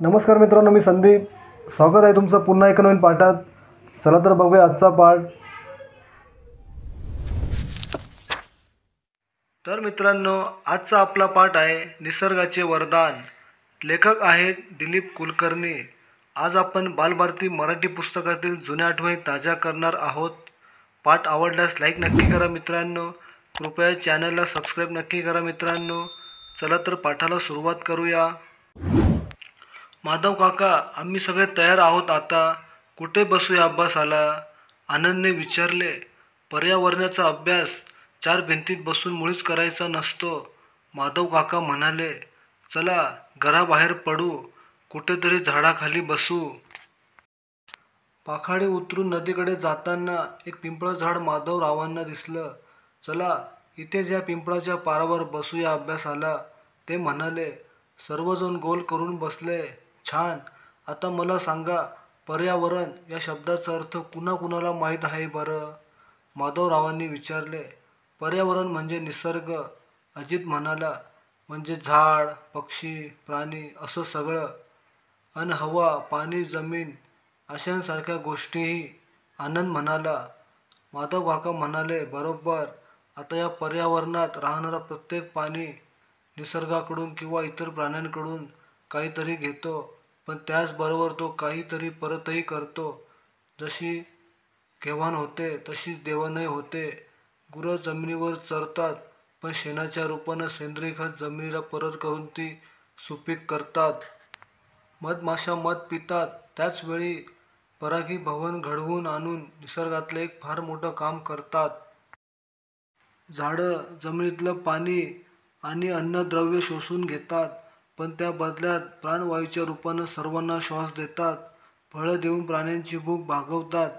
नमस्कार मित्रांनो, मी संदीप. स्वागत आहे तुमचं पुन्हा एका नवीन पाठात. चला तर बघूया आजचा पाठ. तर मित्रांनो, आजचा आपला पाठ आहे निसर्गाचे वरदान. लेखक आहेत दिलीप कुलकर्णी. आज आपण बालभारती मराठी पुस्तकातील जुन्या आठवणी ताज्या करणार आहोत. पाठ आवडल्यास लाईक नक्की करा मित्रांनो. कृपया चॅनलला सबस्क्राईब नक्की करा मित्रांनो. चला तर पाठाला सुरुवात करूया. माधव काका, आम्ही सगळे तयार आहोत आता. कुठे बसूया अभ्यासाला? आनंदने विचारले. पर्यावरणाचा अभ्यास चार भिंतीत बसून मुळीच करायचा नसतो, माधव काका म्हणाले. चला घराबाहेर पडू, कुठेतरी झाडाखाली बसू. पाखाडे उतरून नदीकडे जाताना एक पिंपळ झाड माधवरावांना दिसलं. चला इथेच या पिंपळाच्या पारावर बसूया अभ्यासाला, ते म्हणाले. सर्वजण गोल करून बसले. छान. आता मला सांगा, पर्यावरण या शब्दाचा अर्थ कुणाकुणाला माहीत आहे बरं? माधवरावांनी विचारले. पर्यावरण म्हणजे निसर्ग, अजित म्हणाला. म्हणजे झाड, पक्षी, प्राणी असं सगळं. अन हवा, पाणी, जमीन अशांसारख्या गोष्टीही, आनंद म्हणाला. माधव काका म्हणाले, बरोबर. आता या पर्यावरणात राहणारा प्रत्येक प्राणी निसर्गाकडून किंवा इतर प्राण्यांकडून काहीतरी घेतो, पण त्याचबरोबर तो काहीतरी परतही करतो. जशी घेवाण होते तशीच देवाणही होते. गुरं जमिनीवर चरतात, पण शेणाच्या रूपानं सेंद्रिय खत जमिनीला परत करून ती सुपीक करतात. मधमाशा मध पितात, त्याचवेळी परागीभवन घडवून आणून निसर्गातलं एक फार मोठं काम करतात. झाडं जमिनीतलं पाणी आणि अन्नद्रव्य शोषून घेतात, पण त्या बदल्यात प्राणवायूच्या रूपानं सर्वांना श्वास देतात. फळं देऊन प्राण्यांची भूक भागवतात.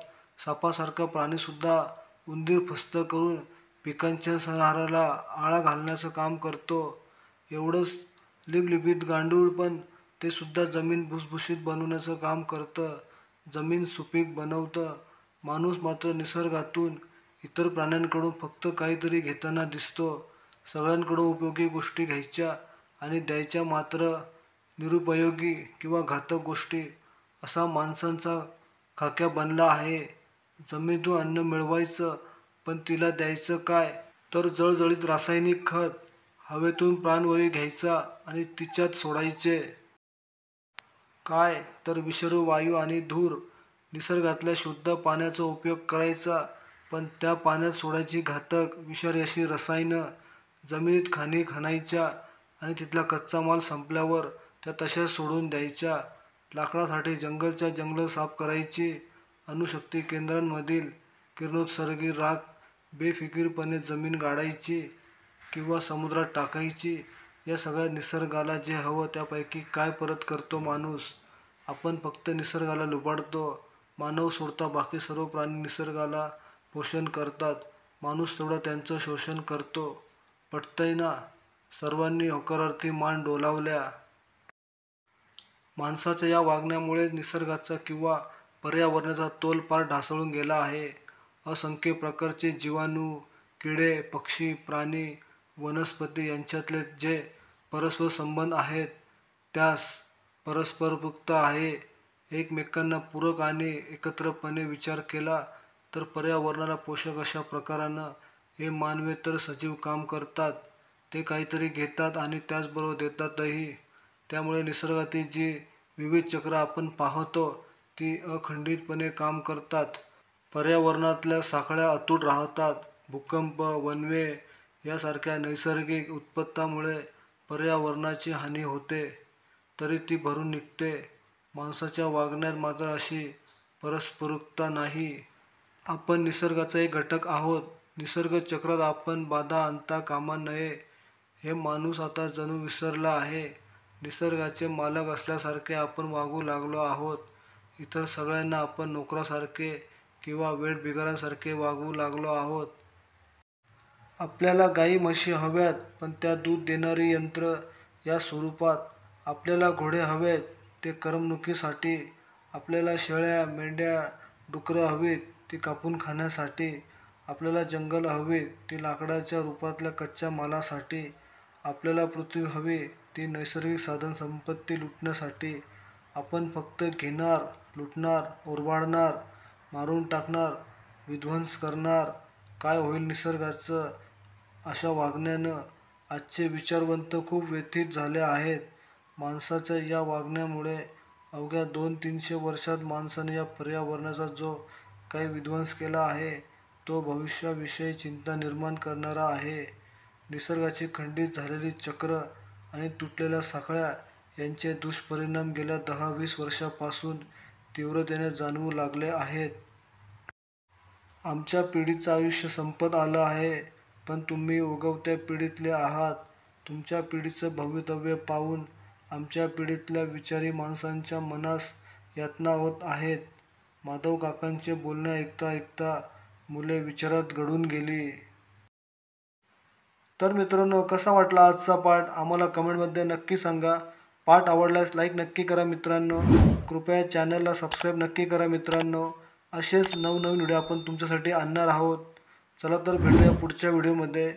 सापासारखा प्राणीसुद्धा उंदीर फस्त करून पिकांच्या संहाराला आळा घालण्याचं काम करतो. एवढंच लिबलिबीत गांडूळ, पण ते सुद्धा जमीन भुसभुशीत बनवण्याचं काम करतं, जमीन सुपीक बनवतं. माणूस मात्र निसर्गातून, इतर प्राण्यांकडून फक्त काहीतरी घेताना दिसतो. सगळ्यांकडून उपयोगी गोष्टी घ्यायच्या आणि द्यायच्या मात्र निरुपयोगी किंवा घातक गोष्टी, असा माणसांचा खाक्या बनला आहे. जमिनीतून अन्न मिळवायचं, पण तिला द्यायचं काय? तर जळजळीत रासायनिक खत. हवेतून प्राणवायू घ्यायचा आणि तिच्यात सोडायचे. काय? तर विषारू वायू आणि धूर. निसर्गातल्या शुद्ध पाण्याचा उपयोग करायचा, पण त्या पाण्यात सोडायची घातक, विषारी अशी रसायनं. जमिनीत खाणी खणायच्या आणि तिथला कच्चा माल संपल्यावर त्या तशाच सोडून द्यायच्या. लाकडासाठी जंगलच्या जंगलं साफ करायची. अणुशक्ती केंद्रांमधील किरणोत्सर्गी राख बेफिकीरपणे जमीन गाडायची किंवा समुद्रात टाकायची. या सगळ्या निसर्गाला जे हवं त्यापैकी काय परत करतो माणूस? आपण फक्त निसर्गाला लुबाडतो. मानव सोडता बाकी सर्व प्राणी निसर्गाला पोषण करतात, माणूस तेवढा त्यांचं शोषण करतो. पटतंय ना? सर्वांनी होकारार्थी मान डोलावल्या. माणसाच्या या वागण्यामुळे निसर्गाचा किंवा पर्यावरणाचा तोल पार ढासळून गेला आहे. असंख्य प्रकारचे जीवाणू, किडे, पक्षी, प्राणी, वनस्पती यांच्यातले जे परस्पर संबंध आहेत, त्यास परस्परपूरकता आहे. एकमेकांना पूरक आणि एकत्रपणे विचार केला तर पर्यावरणाला पोषक अशा प्रकारानं हे मानवेतर सजीव काम करतात. ते काहीतरी घेतात आणि त्याचबरोबर देतातही. त्यामुळे निसर्गातील जी विविध चक्र आपण पाहतो ती अखंडितपणे काम करतात. पर्यावरणातल्या साखळ्या अतूट राहतात. भूकंप, वणवे यासारख्या नैसर्गिक उत्पातामुळे पर्यावरणाची हानी होते, तरी ती भरून निघते. माणसाच्या वागण्यात मात्र अशी परस्परपूरकता नाही. आपण निसर्गाचा एक घटक आहोत. निसर्ग चक्रात आपण बाधा आणता कामा नये, हे माणूस आता जणू विसरला आहे. निसर्गाचे मालक असल्यासारखे आपण वागू लागलो आहोत. इतर सगळ्यांना आपण नोकरासारखे किंवा वेठबिगारांसारखे वागवू लागलो आहोत. आपल्याला गाई म्हशी हव्यात, पण त्या दूध देणारी यंत्र या स्वरूपात. आपल्याला घोडे हवेत, ते करमणुकीसाठी. आपल्याला शेळ्या, मेंढ्या, डुकरं हवीत, ती कापून खाण्यासाठी. आपल्याला जंगल हवीत, ती लाकडाच्या रूपातल्या कच्च्या मालासाठी. आपल्याला पृथ्वी हवी, ती नैसर्गिक साधनसंपत्ती लुटण्यासाठी. आपण फक्त घेणार, लुटणार, ओरबाडणार, मारून टाकणार, विध्वंस करणार, काय होईल निसर्गाचं, अशा वागण्यानं आजचे विचारवंत खूप व्यथित झाले आहेत. माणसाच्या या वागण्यामुळे अवघ्या 200-300 वर्षात माणसाने या पर्यावरणाचा जो काही विध्वंस केला आहे तो भविष्याविषयी चिंता निर्माण करणारा आहे. निसर्गाची खंडित झालेली चक्र आणि तुटलेल्या साखळ्या यांचे दुष्परिणाम गेल्या 10-20 वर्षांपासून तीव्रतेने जाणवू लागले आहेत. आमच्या पिढीचं आयुष्य संपत आलं आहे, पण तुम्ही उगवत्या पिढीतले आहात. तुमच्या पिढीचं भवितव्य पाहून आमच्या पिढीतल्या विचारी माणसांच्या मनास यातना होत आहेत. माधव काकांचे बोलणे ऐकता ऐकता मुले विचारात गढून गेली. तर मित्रांनो, कसा वाटला आजचा पाठ आम्हाला कमेंटमध्ये नक्की सांगा. पाठ आवडल्यास लाईक नक्की करा मित्रांनो. कृपया चॅनलला सबस्क्राईब नक्की करा मित्रांनो. असेच नवनवीन व्हिडिओ आपण तुमच्यासाठी आणणार आहोत. चला तर भेटूया पुढच्या व्हिडिओमध्ये.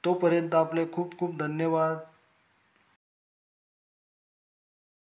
तोपर्यंत आपले खूप खूप धन्यवाद.